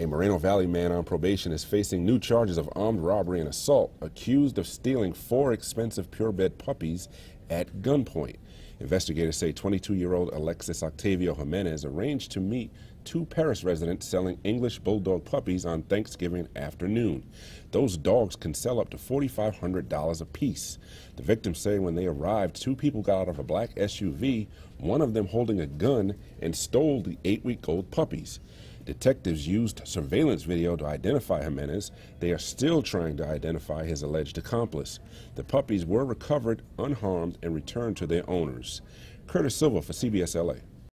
A Moreno Valley man on probation is facing new charges of armed robbery and assault, accused of stealing 4 expensive purebred puppies at gunpoint. Investigators say 22-year-old Alexis Octavio Jimenez arranged to meet 2 Paris residents selling English Bulldog puppies on Thanksgiving afternoon. Those dogs can sell up to $4,500 apiece. The victims say when they arrived, 2 people got out of a black SUV, one of them holding a gun, and stole the 8-week-old puppies. Detectives used surveillance video to identify Jimenez. They are still trying to identify his alleged accomplice. The puppies were recovered unharmed and returned to their owners. Curtis Silva for CBS LA.